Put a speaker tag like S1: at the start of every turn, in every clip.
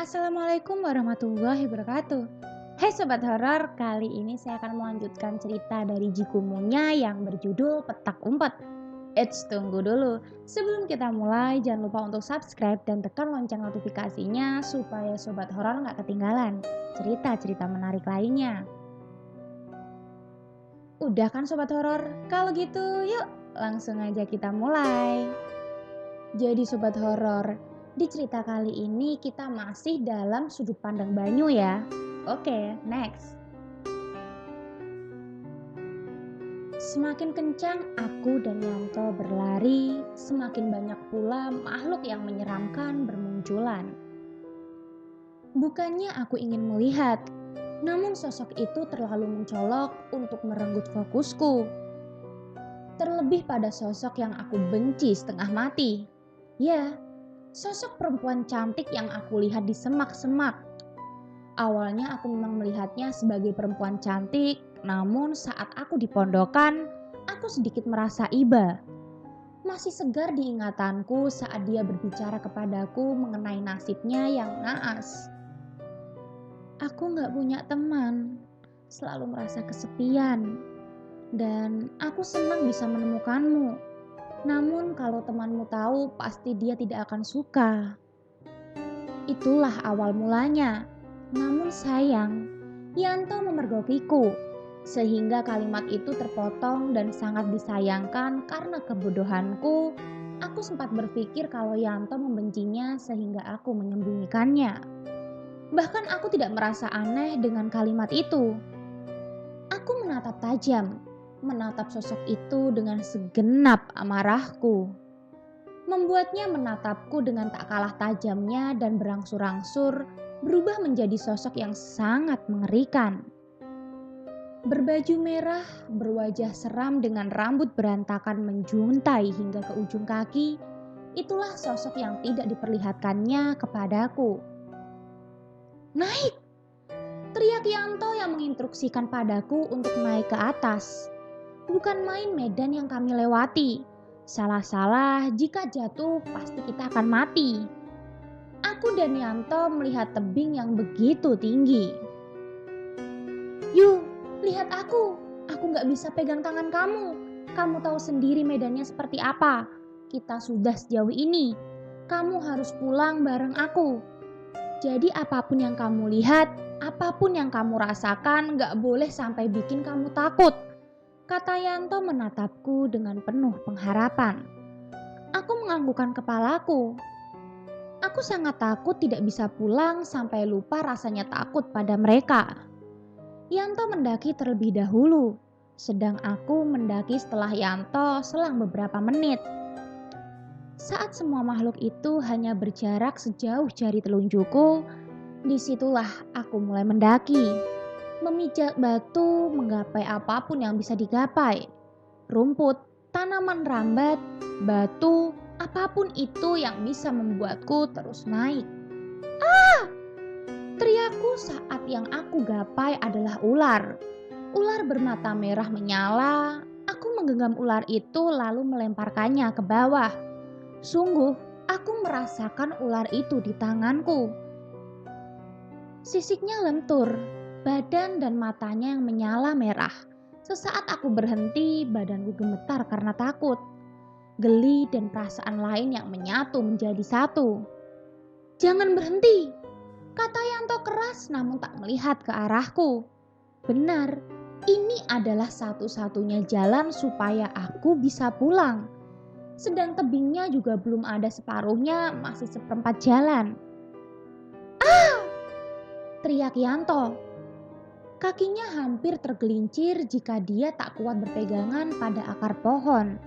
S1: Assalamualaikum warahmatullahi wabarakatuh. Hai sobat horor, kali ini saya akan melanjutkan cerita dari Jikumunya yang berjudul Petak Umpet. Eits, tunggu dulu. Sebelum kita mulai, jangan lupa untuk subscribe dan tekan lonceng notifikasinya supaya sobat horor nggak ketinggalan cerita-cerita menarik lainnya. Udah kan sobat horor? Kalau gitu, yuk langsung aja kita mulai. Jadi sobat horor, di cerita kali ini kita masih dalam sudut pandang Banyu ya. Oke, next. Semakin kencang aku dan Yanto berlari, semakin banyak pula makhluk yang menyeramkan bermunculan. Bukannya aku ingin melihat, namun sosok itu terlalu mencolok untuk merenggut fokusku. Terlebih pada sosok yang aku benci setengah mati. Ya, sosok perempuan cantik yang aku lihat di semak-semak. Awalnya aku memang melihatnya sebagai perempuan cantik, namun saat aku di pondokan, aku sedikit merasa iba. Masih segar di ingatanku saat dia berbicara kepadaku mengenai nasibnya yang naas. Aku gak punya teman, selalu merasa kesepian, dan aku senang bisa menemukanmu. Namun kalau temanmu tahu, pasti dia tidak akan suka. Itulah awal mulanya. Namun sayang, Yanto memergokiku, sehingga kalimat itu terpotong dan sangat disayangkan karena kebodohanku. Aku sempat berpikir kalau Yanto membencinya sehingga aku menyembunyikannya. Bahkan aku tidak merasa aneh dengan kalimat itu. Aku menatap tajam, menatap sosok itu dengan segenap amarahku. Membuatnya menatapku dengan tak kalah tajamnya dan berangsur-angsur berubah menjadi sosok yang sangat mengerikan. Berbaju merah, berwajah seram dengan rambut berantakan menjuntai hingga ke ujung kaki, itulah sosok yang tidak diperlihatkannya kepadaku. Naik! Teriak Yanto yang menginstruksikan padaku untuk naik ke atas. Bukan main medan yang kami lewati. Salah-salah, jika jatuh pasti kita akan mati. Aku dan Yanto melihat tebing yang begitu tinggi. Yuh, lihat aku. Aku gak bisa pegang tangan kamu. Kamu tahu sendiri medannya seperti apa. Kita sudah sejauh ini. Kamu harus pulang bareng aku. Jadi apapun yang kamu lihat, apapun yang kamu rasakan, gak boleh sampai bikin kamu takut. Kata Yanto menatapku dengan penuh pengharapan. Aku menganggukkan kepalaku. Aku sangat takut tidak bisa pulang sampai lupa rasanya takut pada mereka. Yanto mendaki terlebih dahulu, sedang aku mendaki setelah Yanto selang beberapa menit. Saat semua makhluk itu hanya berjarak sejauh jari telunjukku, disitulah aku mulai mendaki. Memijak batu, menggapai apapun yang bisa digapai. Rumput, tanaman rambat, batu, apapun itu yang bisa membuatku terus naik. Ah! Teriakku saat yang aku gapai adalah ular. Ular bermata merah menyala. Aku menggenggam ular itu lalu melemparkannya ke bawah. Sungguh, aku merasakan ular itu di tanganku. Sisiknya lentur, badan dan matanya yang menyala merah. Sesaat aku berhenti, badanku gemetar karena takut. Geli dan perasaan lain yang menyatu menjadi satu. Jangan berhenti, kata Yanto keras namun tak melihat ke arahku. Benar, ini adalah satu-satunya jalan supaya aku bisa pulang. Sedang tebingnya juga belum ada separuhnya, masih seperempat jalan. Teriak Yanto. Kakinya hampir tergelincir jika dia tak kuat berpegangan pada akar pohon.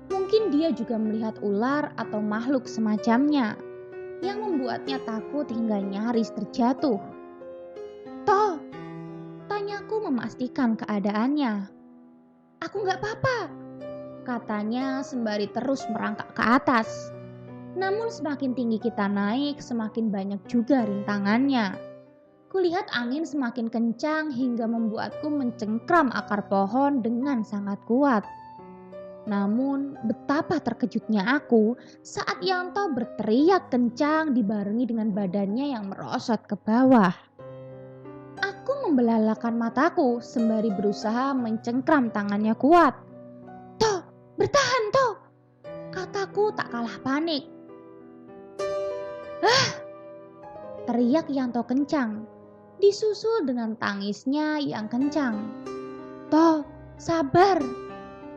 S1: Mungkin dia juga melihat ular atau makhluk semacamnya yang membuatnya takut hingga nyaris terjatuh. Toh, tanyaku memastikan keadaannya. Aku gak apa-apa, katanya sembari terus merangkak ke atas. Namun semakin tinggi kita naik, semakin banyak juga rintangannya. Kulihat angin semakin kencang hingga membuatku mencengkram akar pohon dengan sangat kuat. Namun betapa terkejutnya aku saat Yanto berteriak kencang dibarengi dengan badannya yang merosot ke bawah. Aku membelalakan mataku sembari berusaha mencengkram tangannya kuat. "Toh, bertahan Toh!" kataku tak kalah panik. Teriak Yanto kencang, disusul dengan tangisnya yang kencang. "Toh, sabar,"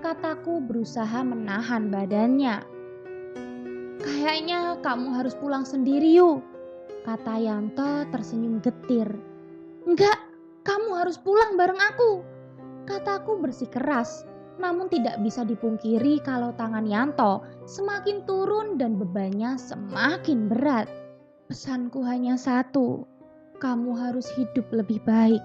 S1: kataku berusaha menahan badannya. "Kayaknya kamu harus pulang sendiri yuk," kata Yanto tersenyum getir. "Enggak, kamu harus pulang bareng aku," kataku bersikeras. Namun tidak bisa dipungkiri kalau tangan Yanto semakin turun dan bebannya semakin berat. "Pesanku hanya satu, kamu harus hidup lebih baik,"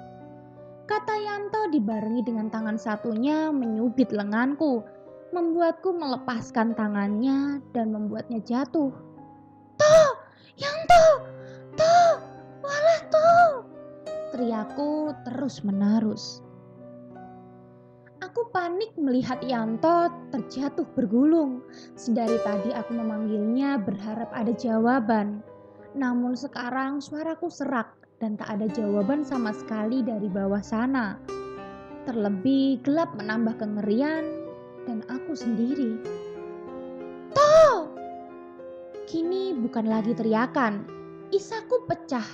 S1: kata Yanto dibarengi dengan tangan satunya menyubit lenganku, membuatku melepaskan tangannya dan membuatnya jatuh. "Toh, Yanto, Toh, walah Toh!" teriakku terus menerus. Aku panik melihat Yanto terjatuh bergulung. Sedari tadi aku memanggilnya berharap ada jawaban. Namun sekarang suaraku serak dan tak ada jawaban sama sekali dari bawah sana. Terlebih gelap menambah kengerian dan aku sendiri. "Toh!" Kini bukan lagi teriakan. Isaku pecah,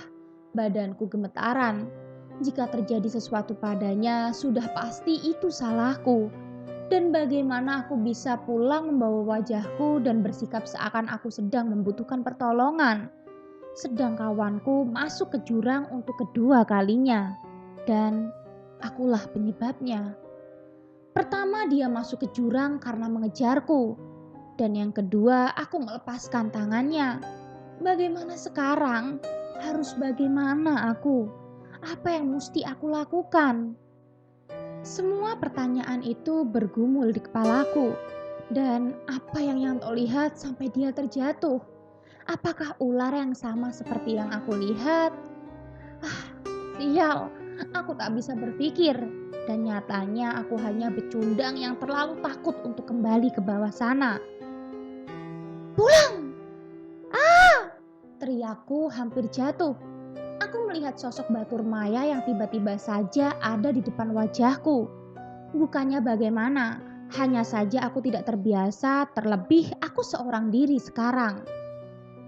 S1: badanku gemetaran. Jika terjadi sesuatu padanya, sudah pasti itu salahku. Dan bagaimana aku bisa pulang membawa wajahku dan bersikap seakan aku sedang membutuhkan pertolongan. Sedang kawanku masuk ke jurang untuk kedua kalinya. Dan akulah penyebabnya. Pertama, dia masuk ke jurang karena mengejarku. Dan yang kedua, aku melepaskan tangannya. Bagaimana sekarang? Harus bagaimana aku? Apa yang mesti aku lakukan? Semua pertanyaan itu bergumul di kepalaku. Dan apa yang Yanto lihat sampai dia terjatuh? Apakah ular yang sama seperti yang aku lihat? Sial, aku tak bisa berpikir. Dan nyatanya aku hanya becundang yang terlalu takut untuk kembali ke bawah sana. "Pulang!" Teriakku hampir jatuh. Aku melihat sosok Batur Maya yang tiba-tiba saja ada di depan wajahku. Bukannya bagaimana, hanya saja aku tidak terbiasa, terlebih aku seorang diri sekarang.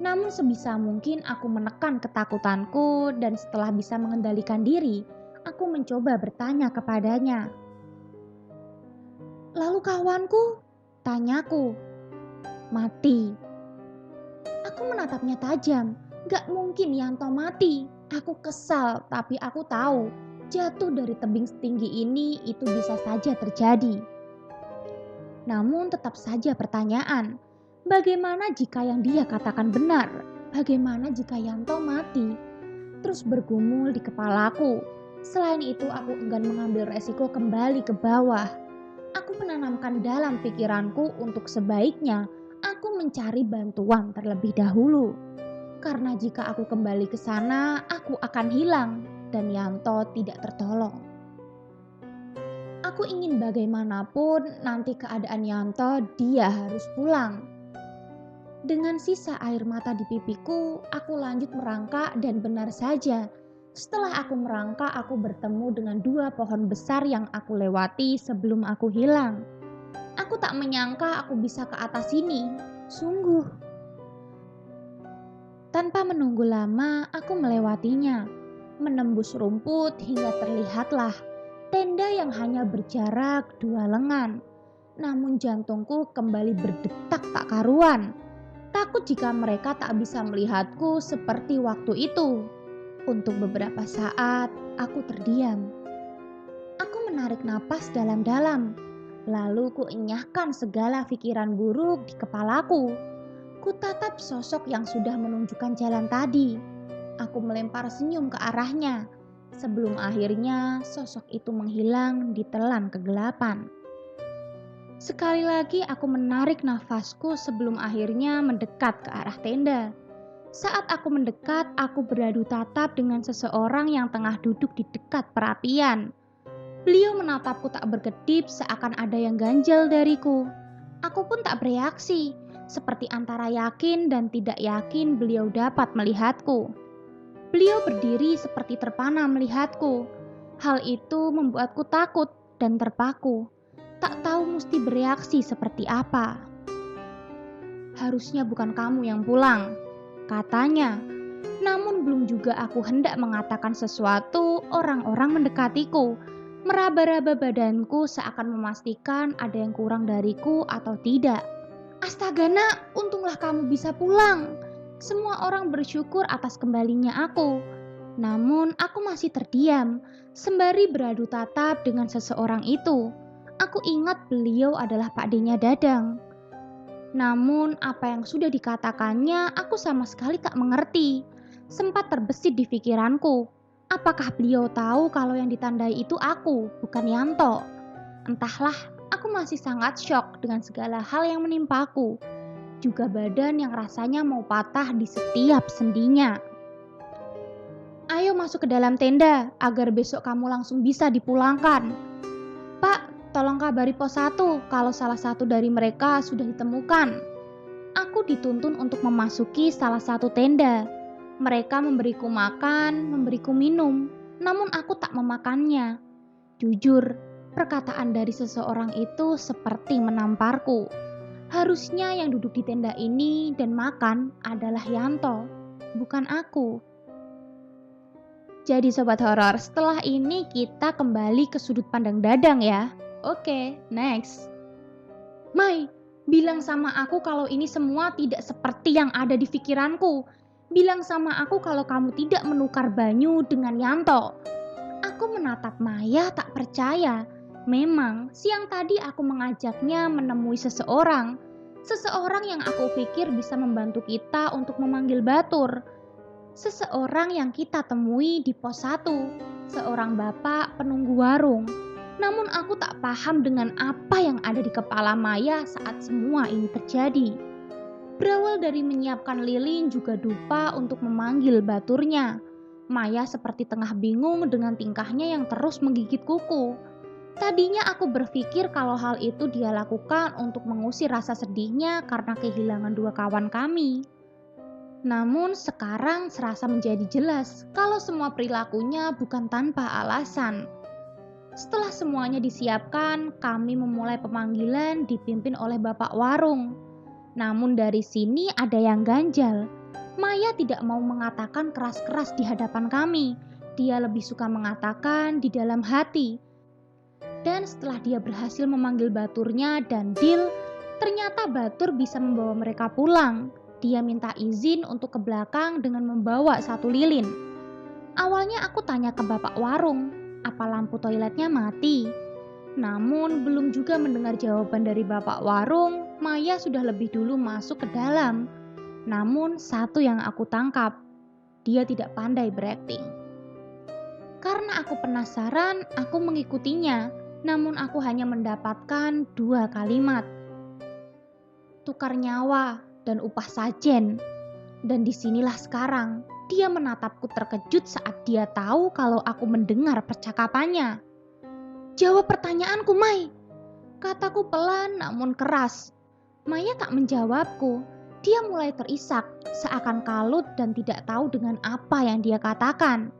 S1: Namun sebisa mungkin aku menekan ketakutanku dan setelah bisa mengendalikan diri, aku mencoba bertanya kepadanya. "Lalu kawanku?" tanyaku. "Mati." Aku menatapnya tajam. Gak mungkin Yanto mati. Aku kesal, tapi aku tahu jatuh dari tebing setinggi ini itu bisa saja terjadi. Namun tetap saja pertanyaan, bagaimana jika yang dia katakan benar? Bagaimana jika Yanto mati? Terus bergumul di kepalaku. Selain itu aku enggan mengambil resiko kembali ke bawah. Aku menanamkan dalam pikiranku untuk sebaiknya aku mencari bantuan terlebih dahulu. Karena jika aku kembali ke sana, aku akan hilang dan Yanto tidak tertolong. Aku ingin bagaimanapun nanti keadaan Yanto dia harus pulang. Dengan sisa air mata di pipiku, aku lanjut merangkak dan benar saja. Setelah aku merangkak, aku bertemu dengan dua pohon besar yang aku lewati sebelum aku hilang. Aku tak menyangka aku bisa ke atas sini. Sungguh. Tanpa menunggu lama, aku melewatinya. Menembus rumput hingga terlihatlah tenda yang hanya berjarak 2 lengan. Namun jantungku kembali berdetak tak karuan. Takut jika mereka tak bisa melihatku seperti waktu itu. Untuk beberapa saat, aku terdiam. Aku menarik napas dalam-dalam. Lalu kuenyahkan segala pikiran buruk di kepalaku. Kutatap sosok yang sudah menunjukkan jalan tadi. Aku melempar senyum ke arahnya. Sebelum akhirnya sosok itu menghilang di telan kegelapan. Sekali lagi aku menarik nafasku sebelum akhirnya mendekat ke arah tenda. Saat aku mendekat, aku beradu tatap dengan seseorang yang tengah duduk di dekat perapian. Beliau menatapku tak berkedip seakan ada yang ganjal dariku. Aku pun tak bereaksi, seperti antara yakin dan tidak yakin beliau dapat melihatku. Beliau berdiri seperti terpana melihatku. Hal itu membuatku takut dan terpaku. Tak tahu mesti bereaksi seperti apa. Harusnya bukan kamu yang pulang, katanya. Namun belum juga aku hendak mengatakan sesuatu, orang-orang mendekatiku. Meraba-raba badanku seakan memastikan ada yang kurang dariku atau tidak. Astaga nak, untunglah kamu bisa pulang. Semua orang bersyukur atas kembalinya aku. Namun aku masih terdiam, sembari beradu tatap dengan seseorang itu. Aku ingat beliau adalah Pak D-nya Dadang. Namun apa yang sudah dikatakannya aku sama sekali tak mengerti. Sempat terbesit di pikiranku. Apakah beliau tahu kalau yang ditandai itu aku, bukan Yanto? Entahlah, aku masih sangat syok dengan segala hal yang menimpaku. Juga badan yang rasanya mau patah di setiap sendinya. Ayo masuk ke dalam tenda agar besok kamu langsung bisa dipulangkan. Pak, tolong kabari pos 1 kalau salah satu dari mereka sudah ditemukan. Aku dituntun untuk memasuki salah satu tenda. Mereka memberiku makan, memberiku minum, namun aku tak memakannya. Jujur, perkataan dari seseorang itu seperti menamparku. Harusnya yang duduk di tenda ini dan makan adalah Yanto, bukan aku. Jadi sobat horor, setelah ini kita kembali ke sudut pandang Dadang ya. Oke, next. Mai, bilang sama aku kalau ini semua tidak seperti yang ada di pikiranku. Bilang sama aku kalau kamu tidak menukar Banyu dengan Yanto. Aku menatap Maya tak percaya. Memang siang tadi aku mengajaknya menemui seseorang. Seseorang yang aku pikir bisa membantu kita untuk memanggil Batur. Seseorang yang kita temui di pos 1. Seorang bapak penunggu warung. Namun aku tak paham dengan apa yang ada di kepala Maya saat semua ini terjadi. Berawal dari menyiapkan lilin juga dupa untuk memanggil baturnya. Maya seperti tengah bingung dengan tingkahnya yang terus menggigit kuku. Tadinya aku berpikir kalau hal itu dia lakukan untuk mengusir rasa sedihnya karena kehilangan dua kawan kami. Namun sekarang serasa menjadi jelas kalau semua perilakunya bukan tanpa alasan. Setelah semuanya disiapkan, kami memulai pemanggilan dipimpin oleh bapak warung. Namun dari sini ada yang ganjal. Maya tidak mau mengatakan keras-keras di hadapan kami. Dia lebih suka mengatakan di dalam hati. Dan setelah dia berhasil memanggil baturnya dan deal, ternyata batur bisa membawa mereka pulang. Dia minta izin untuk ke belakang dengan membawa satu lilin. Awalnya aku tanya ke bapak warung, apa lampu toiletnya mati? Namun belum juga mendengar jawaban dari bapak warung, Maya sudah lebih dulu masuk ke dalam. Namun satu yang aku tangkap, dia tidak pandai berakting. Karena aku penasaran, aku mengikutinya, namun aku hanya mendapatkan 2 kalimat. Tukar nyawa dan upah sajen. Dan disinilah sekarang, dia menatapku terkejut saat dia tahu kalau aku mendengar percakapannya. Jawab pertanyaanku, Mai. Kataku pelan namun keras. Maya tak menjawabku. Dia mulai terisak, seakan kalut dan tidak tahu dengan apa yang dia katakan.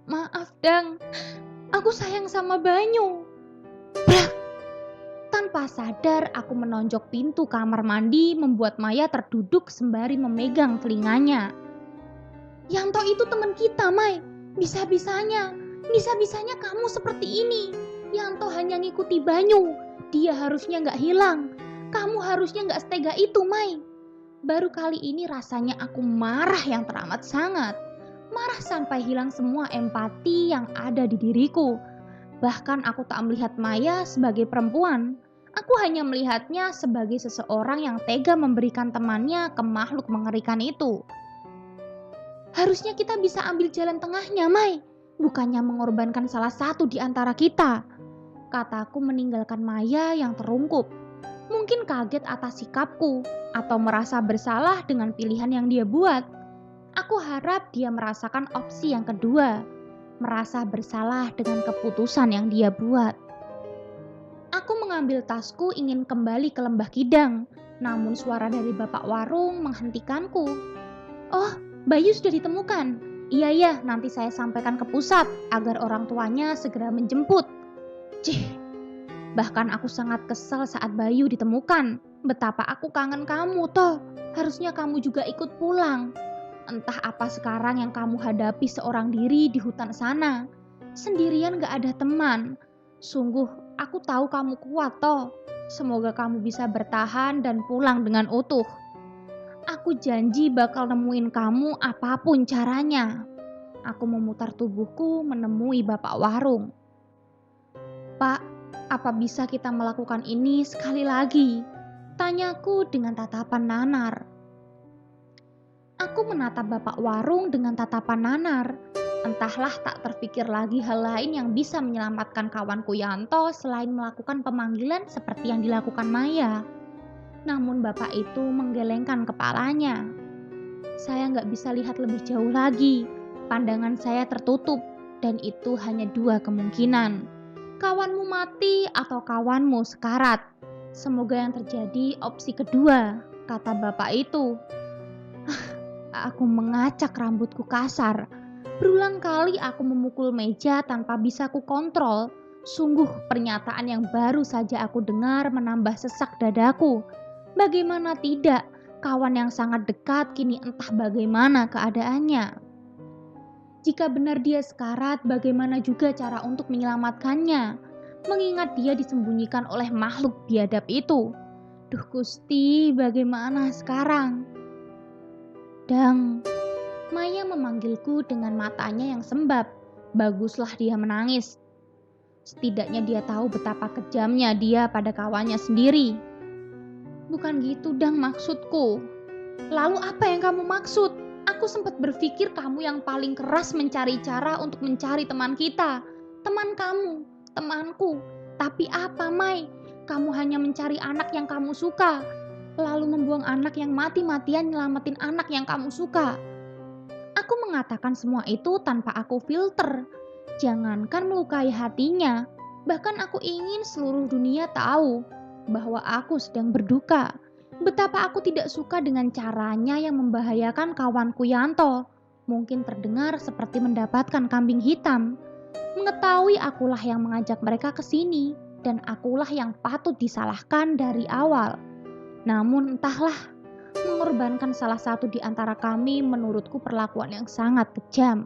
S1: Maaf, Dang. Aku sayang sama Banyu. Brak! Tanpa sadar, aku menonjok pintu kamar mandi membuat Maya terduduk sembari memegang telinganya. Yanto itu teman kita, Mai. Bisa-bisanya kamu seperti ini. Yanto hanya ngikuti Banyu. Dia harusnya gak hilang. Kamu harusnya gak setega itu, Mai. Baru kali ini rasanya aku marah yang teramat sangat. Marah sampai hilang semua empati yang ada di diriku. Bahkan aku tak melihat Maya sebagai perempuan. Aku hanya melihatnya sebagai seseorang yang tega memberikan temannya ke makhluk mengerikan itu. Harusnya kita bisa ambil jalan tengahnya, Mai. Bukannya mengorbankan salah satu di antara kita. Kataku meninggalkan Maya yang terungkup. Mungkin kaget atas sikapku atau merasa bersalah dengan pilihan yang dia buat. Aku harap dia merasakan opsi yang kedua, merasa bersalah dengan keputusan yang dia buat. Aku mengambil tasku ingin kembali ke Lembah Kidang, namun suara dari bapak warung menghentikanku. Oh, Bayu sudah ditemukan. Iya ya, nanti saya sampaikan ke pusat agar orang tuanya segera menjemput. Cih, bahkan aku sangat kesal saat Bayu ditemukan. Betapa aku kangen kamu toh. Harusnya kamu juga ikut pulang. Entah apa sekarang yang kamu hadapi seorang diri di hutan sana. Sendirian gak ada teman. Sungguh, aku tahu kamu kuat toh. Semoga kamu bisa bertahan dan pulang dengan utuh. Aku janji bakal nemuin kamu apapun caranya. Aku memutar tubuhku menemui bapak warung. Pak, apa bisa kita melakukan ini sekali lagi? Tanyaku dengan tatapan nanar. Aku menatap bapak warung dengan tatapan nanar. Entahlah tak terpikir lagi hal lain yang bisa menyelamatkan kawanku Yanto selain melakukan pemanggilan seperti yang dilakukan Maya. Namun bapak itu menggelengkan kepalanya. Saya nggak bisa lihat lebih jauh lagi. Pandangan saya tertutup dan itu hanya dua kemungkinan. Kawanmu mati atau kawanmu sekarat. Semoga yang terjadi opsi kedua, kata bapak itu. Aku mengacak rambutku kasar. Berulang kali aku memukul meja tanpa bisa ku kontrol. Sungguh pernyataan yang baru saja aku dengar menambah sesak dadaku. Bagaimana tidak, kawan yang sangat dekat kini entah bagaimana keadaannya. Jika benar dia sekarat, bagaimana juga cara untuk menyelamatkannya? Mengingat dia disembunyikan oleh makhluk biadab itu. Duh Gusti, bagaimana sekarang? Dang, Maya memanggilku dengan matanya yang sembab. Baguslah dia menangis. Setidaknya dia tahu betapa kejamnya dia pada kawannya sendiri. Bukan gitu Dang maksudku. Lalu apa yang kamu maksud? Aku sempat berpikir kamu yang paling keras mencari cara untuk mencari teman kita. Teman kamu, temanku. Tapi apa Mai? Kamu hanya mencari anak yang kamu suka. Lalu membuang anak yang mati-matian nyelamatin anak yang kamu suka. Aku mengatakan semua itu tanpa aku filter. Jangankan melukai hatinya, bahkan aku ingin seluruh dunia tahu bahwa aku sedang berduka. Betapa aku tidak suka dengan caranya yang membahayakan kawanku Yanto. Mungkin terdengar seperti mendapatkan kambing hitam. Mengetahui akulah yang mengajak mereka ke sini dan akulah yang patut disalahkan dari awal. Namun entahlah, mengorbankan salah satu di antara kami menurutku perlakuan yang sangat kejam.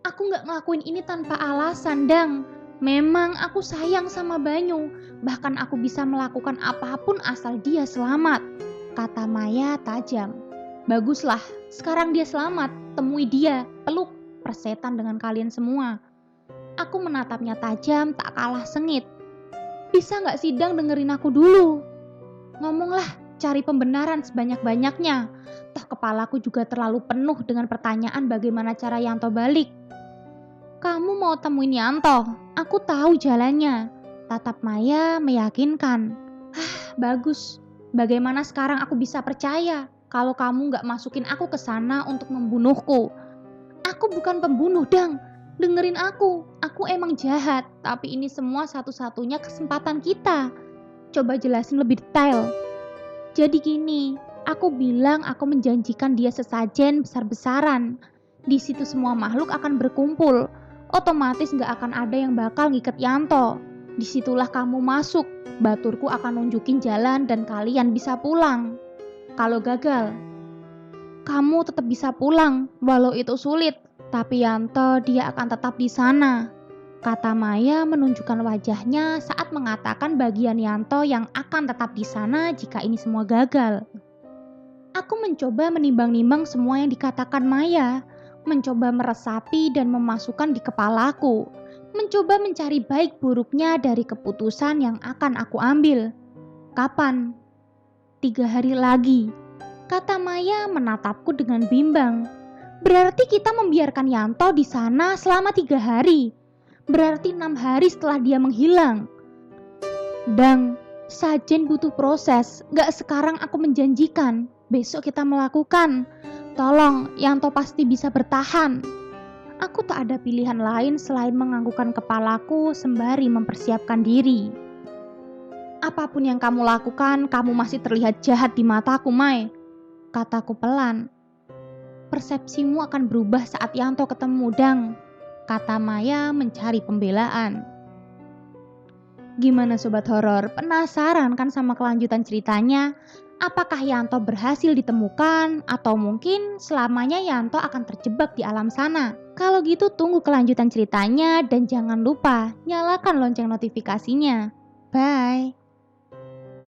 S1: Aku gak ngelakuin ini tanpa alasan, Dang. Memang aku sayang sama Banyu, bahkan aku bisa melakukan apapun asal dia selamat, kata Maya tajam. Baguslah, sekarang dia selamat, temui dia, peluk, persetan dengan kalian semua. Aku menatapnya tajam tak kalah sengit. Bisa gak sidang dengerin aku dulu? Ngomonglah, cari pembenaran sebanyak-banyaknya. Toh kepalaku juga terlalu penuh dengan pertanyaan bagaimana cara Yanto balik. Kamu mau temuin Yanto? Aku tahu jalannya. Tatap Maya meyakinkan. Bagus. Bagaimana sekarang aku bisa percaya kalau kamu gak masukin aku ke sana untuk membunuhku? Aku bukan pembunuh, Dang. Dengerin aku. Aku emang jahat, tapi ini semua satu-satunya kesempatan kita. Coba jelasin lebih detail. Jadi gini, aku bilang aku menjanjikan dia sesajen besar-besaran. Di situ semua makhluk akan berkumpul. Otomatis gak akan ada yang bakal ngikat Yanto. Disitulah kamu masuk. Baturku akan nunjukin jalan dan kalian bisa pulang. Kalau gagal, kamu tetap bisa pulang walau itu sulit. Tapi Yanto dia akan tetap di sana. Kata Maya menunjukkan wajahnya saat mengatakan bagian Yanto yang akan tetap di sana jika ini semua gagal. Aku mencoba menimbang-nimbang semua yang dikatakan Maya, mencoba meresapi dan memasukkan di kepalaku, mencoba mencari baik buruknya dari keputusan yang akan aku ambil. Kapan? 3 hari lagi, kata Maya menatapku dengan bimbang. Berarti kita membiarkan Yanto di sana selama 3 hari. Berarti 6 hari setelah dia menghilang. Dang, sajen butuh proses. Gak sekarang aku menjanjikan. Besok kita melakukan. Tolong, Yanto pasti bisa bertahan. Aku tak ada pilihan lain selain menganggukkan kepalaku sembari mempersiapkan diri. Apapun yang kamu lakukan, kamu masih terlihat jahat di mataku, Mai. Kataku pelan. Persepsimu akan berubah saat Yanto ketemu, Dang. Kata Maya mencari pembelaan. Gimana sobat horor? Penasaran kan sama kelanjutan ceritanya? Apakah Yanto berhasil ditemukan atau mungkin selamanya Yanto akan terjebak di alam sana? Kalau gitu tunggu kelanjutan ceritanya dan jangan lupa nyalakan lonceng notifikasinya. Bye.